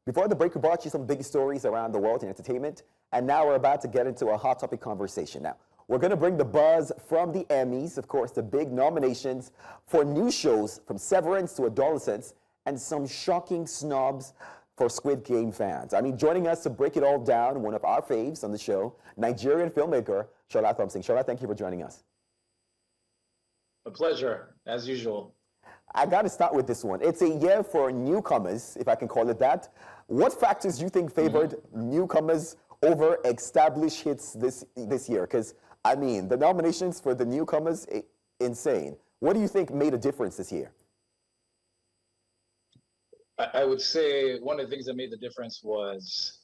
Before the break, we brought you some big stories around the world in entertainment, and now we're about to get into a hot topic conversation. Now, we're going to bring the buzz from the Emmys, of course, the big nominations for new shows from Severance to Adolescence, and some shocking snubs for Squid Game fans. I mean, joining us to break it all down, one of our faves on the show, Nigerian filmmaker Shola Thompson. Shola, thank you for joining us. A pleasure, as usual. I got to start with this one. It's a year for newcomers, if I can call it that. What factors do you think favored newcomers over established hits this year? Because, I mean, the nominations for the newcomers, insane. What do you think made a difference this year? I would say one of the things that made the difference was,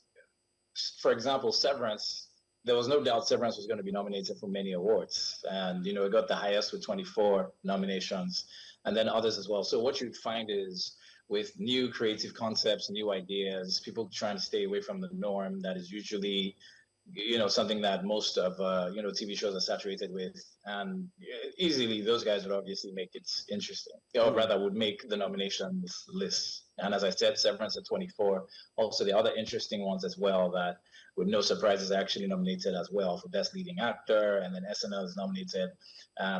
for example, Severance. There was no doubt Severance was going to be nominated for many awards. And, it got the highest with 24 nominations, and then others as well. So what you'd find is with new creative concepts, new ideas, people trying to stay away from the norm that is usually, something that most of, TV shows are saturated with. And easily those guys would obviously make it interesting, or rather would make the nominations list. And as I said, Severance at 24. Also, the other interesting ones as well that, with no surprises, actually nominated as well for Best Leading Actor, and then SNL is nominated.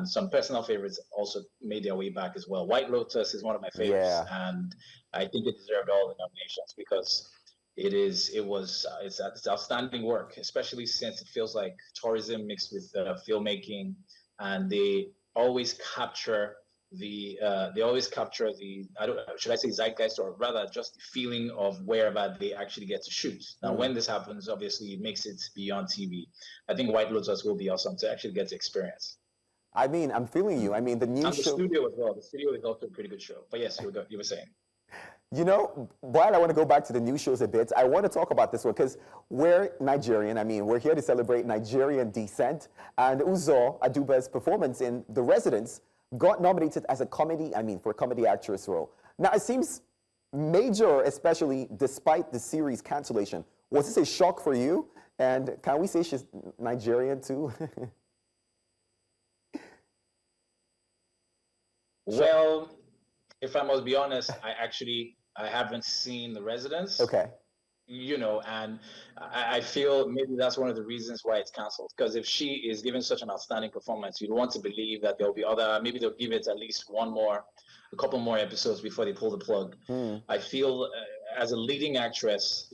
Some personal favorites also made their way back as well. White Lotus is one of my favorites, and I think it deserved all the nominations because it's outstanding work, especially since it feels like tourism mixed with filmmaking, and they always capture should I say zeitgeist, or rather just the feeling of wherever they actually get to shoot. Now, when this happens, obviously it makes it beyond TV. I think White Lotus will be awesome to actually get to experience. I mean, I'm feeling you. I mean, the new and show. The studio as well. The studio is also a pretty good show. But yes, you were saying. While I want to go back to the new shows a bit, I want to talk about this one because we're Nigerian. I mean, we're here to celebrate Nigerian descent. And Uzo Aduba's performance in The Residents got nominated as a for a comedy actress role. Now, it seems major, especially despite the series cancellation. Was this a shock for you? And can we say she's Nigerian too? Well, if I must be honest, I haven't seen The Residents. Okay. And I feel maybe that's one of the reasons why it's canceled. Because if she is giving such an outstanding performance, you'd want to believe that there'll be maybe they'll give it at least a couple more episodes before they pull the plug. I feel as a leading actress,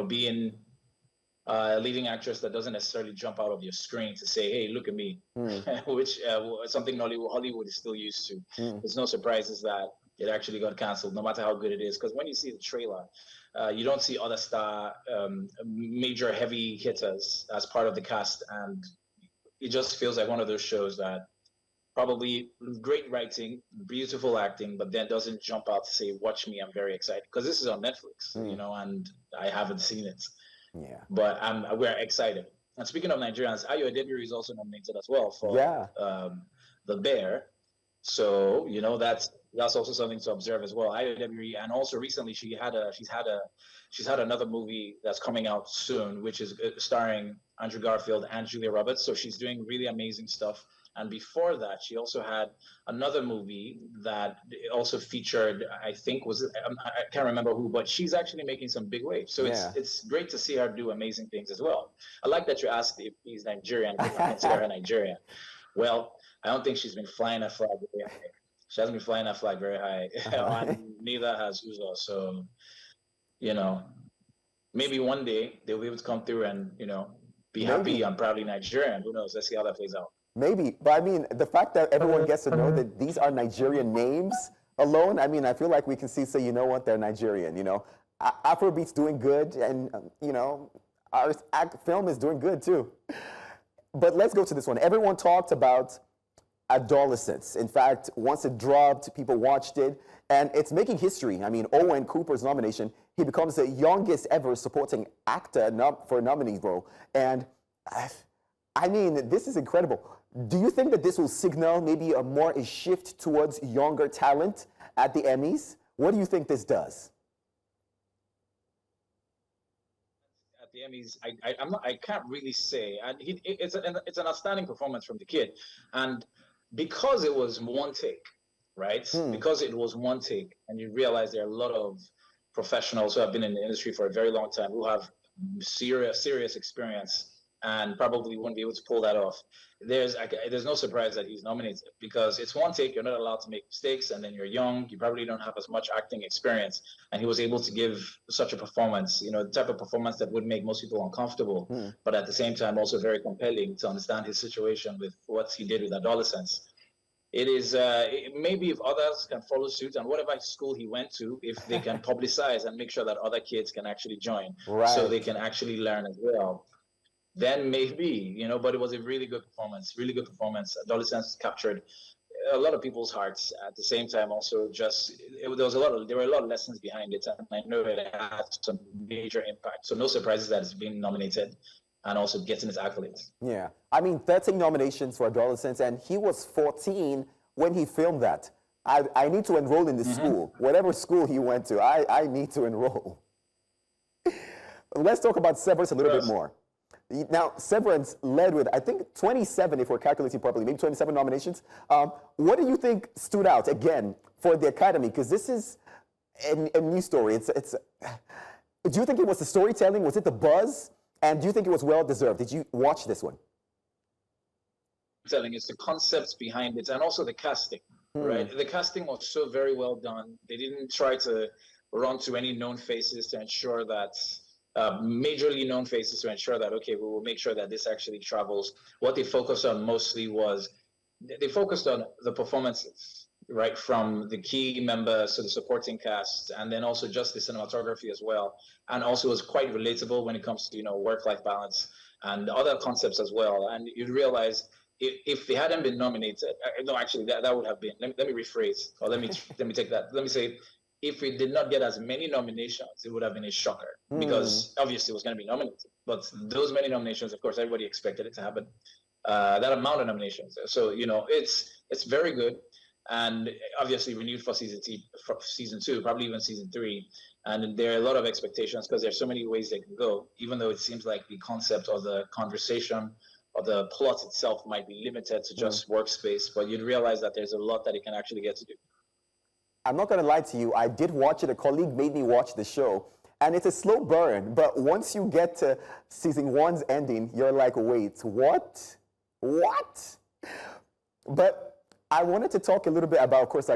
being a leading actress that doesn't necessarily jump out of your screen to say, hey, look at me, which something Hollywood is still used to. There's no surprises that it actually got canceled, no matter how good it is. Because when you see the trailer, you don't see other major heavy hitters as part of the cast. And it just feels like one of those shows that probably great writing, beautiful acting, but then doesn't jump out to say, watch me, I'm very excited. Because this is on Netflix, and I haven't seen it. Yeah. But we're excited. And speaking of Nigerians, Ayo Edebiri is also nominated as well for The Bear. So, that's also something to observe as well. Ayo Edebiri, and also recently she's had another movie that's coming out soon, which is starring Andrew Garfield and Julia Roberts. So she's doing really amazing stuff. And before that, she also had another movie that also featured, I can't remember who, but she's actually making some big waves. So it's great to see her do amazing things as well. I like that you asked if he's Nigerian, because I consider her Nigerian. Well, I don't think she's been flying her flag very high. She hasn't been flying her flag very high. And neither has Uzo. So, maybe one day they'll be able to come through and, be happy and proudly Nigerian. Who knows? Let's see how that plays out. Maybe, but I mean, the fact that everyone gets to know that these are Nigerian names alone, I mean, I feel like we can say, you know what, they're Nigerian, Afrobeat's doing good, and, our film is doing good too. But let's go to this one. Everyone talked about Adolescence. In fact, once it dropped, people watched it, and it's making history. I mean, Owen Cooper's nomination, he becomes the youngest ever supporting actor for a nominee role. And I mean, this is incredible. Do you think that this will signal maybe a shift towards younger talent at the Emmys? What do you think this does? At the Emmys, I can't really say. And it's an outstanding performance from the kid, and because it was one take, right? Because it was one take, and you realize there are a lot of professionals who have been in the industry for a very long time, who have serious experience, and probably wouldn't be able to pull that off. There's no surprise that he's nominated, because it's one take. You're not allowed to make mistakes, and then you're young. You probably don't have as much acting experience, and he was able to give such a performance. You know, the type of performance that would make most people uncomfortable, but at the same time also very compelling to understand his situation with what he did with adolescents. It is maybe if others can follow suit, and whatever school he went to, if they can publicize and make sure that other kids can actually join, so they can actually learn as well, then maybe, you know. But it was a really good performance, really good performance. Adolescents captured a lot of people's hearts. At the same time, also there were a lot of lessons behind it, and I know it had some major impact. So no surprises that it's been nominated and also getting its accolades. Yeah, I mean, 13 nominations for adolescents, and he was 14 when he filmed that. I need to enroll in the school, whatever school he went to. I need to enroll. Let's talk about Severance a little bit more. Now, Severance led with, I think, 27, if we're calculating properly, maybe 27 nominations. What do you think stood out, again, for the Academy? Because this is a new story. Do you think it was the storytelling? Was it the buzz? And do you think it was well-deserved? Did you watch this one? It's the concepts behind it, and also the casting, right? The casting was so very well done. They didn't try to run to any known faces to ensure that, majorly known faces to ensure that, okay, we will make sure that this actually travels. What they focused on mostly was, they focused on the performances, right? From the key members to the supporting cast, and then also just the cinematography as well. And also was quite relatable when it comes to, you know, work-life balance and other concepts as well. And you'd realize if they hadn't been nominated, no, actually that would have been, let me rephrase, or let me take that. Let me say, if we did not get as many nominations, it would have been a shocker, because obviously it was going to be nominated. But those many nominations, of course, everybody expected it to happen. That amount of nominations. So, you know, it's very good, and obviously renewed for season 2, probably even season 3. And there are a lot of expectations, because there's so many ways they can go, even though it seems like the concept or the conversation or the plot itself might be limited to just workspace, but you'd realize that there's a lot that it can actually get to do. I'm not going to lie to you. I did watch it. A colleague made me watch the show, and it's a slow burn. But once you get to season 1's ending, you're like, wait, what? What? But I wanted to talk a little bit about, of course,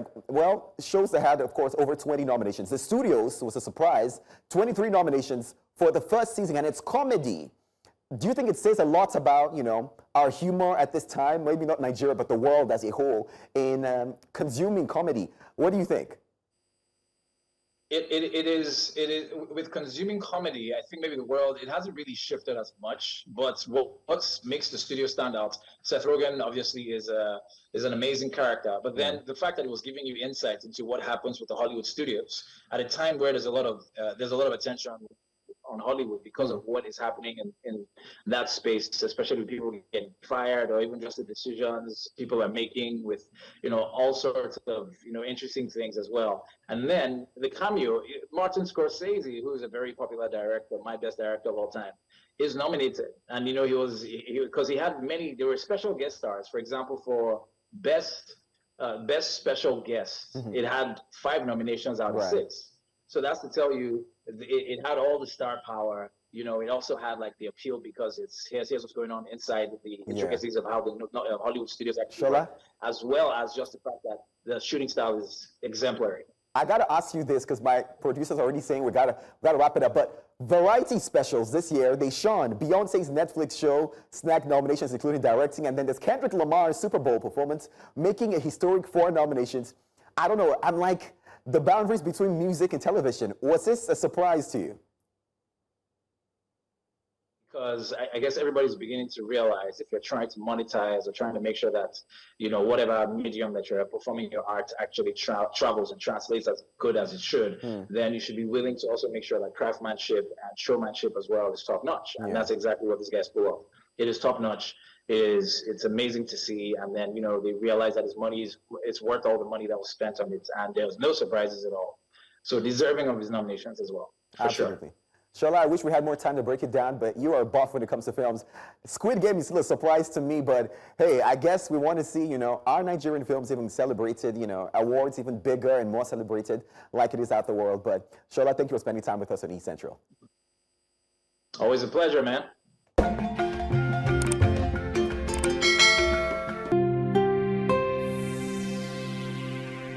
shows that had, of course, over 20 nominations. The Studios was a surprise, 23 nominations for the first season, and it's comedy. Do you think it says a lot about, you know, our humor at this time, maybe not Nigeria, but the world as a whole, in consuming comedy? What do you think? It is with consuming comedy. I think maybe the world, it hasn't really shifted as much. But what makes the studio stand out? Seth Rogen obviously is an amazing character. But then the fact that it was giving you insight into what happens with the Hollywood studios at a time where there's a lot of attention on Hollywood because of what is happening in that space, especially with people getting fired, or even just the decisions people are making with, you know, all sorts of, you know, interesting things as well. And then the cameo, Martin Scorsese, who is a very popular director, my best director of all time, is nominated. And, you know, because he had many, there were special guest stars. For example, for best special guest, it had 5 nominations out of 6. So that's to tell you, it had all the star power. You know, it also had like the appeal, because here's what's going on inside the intricacies of how the Hollywood studios actually work, as well as just the fact that the shooting style is exemplary. I got to ask you this, because my producer's already saying we gotta wrap it up. But variety specials this year, they shone. Beyoncé's Netflix show snagged nominations, including directing, and then there's Kendrick Lamar's Super Bowl performance, making a historic 4 nominations. I don't know. I'm like, the boundaries between music and television. Was this a surprise to you? Because I guess everybody's beginning to realize, if you're trying to monetize or trying to make sure that, you know, whatever medium that you're performing your art actually travels and translates as good as it should, then you should be willing to also make sure that craftsmanship and showmanship as well is top notch. And that's exactly what these guys pull off. It is top notch. It's amazing to see, and then, you know, they realize that it's worth all the money that was spent on it, and there's no surprises at all. So deserving of his nominations as well, for Absolutely. sure. Shola, I wish we had more time to break it down, but you are a buff when it comes to films. Squid Game is still a surprise to me, but hey, I guess we want to see, our Nigerian films even celebrated, awards even bigger and more celebrated like it is out the world. But Shola, thank you for spending time with us on East Central. Always a pleasure, man.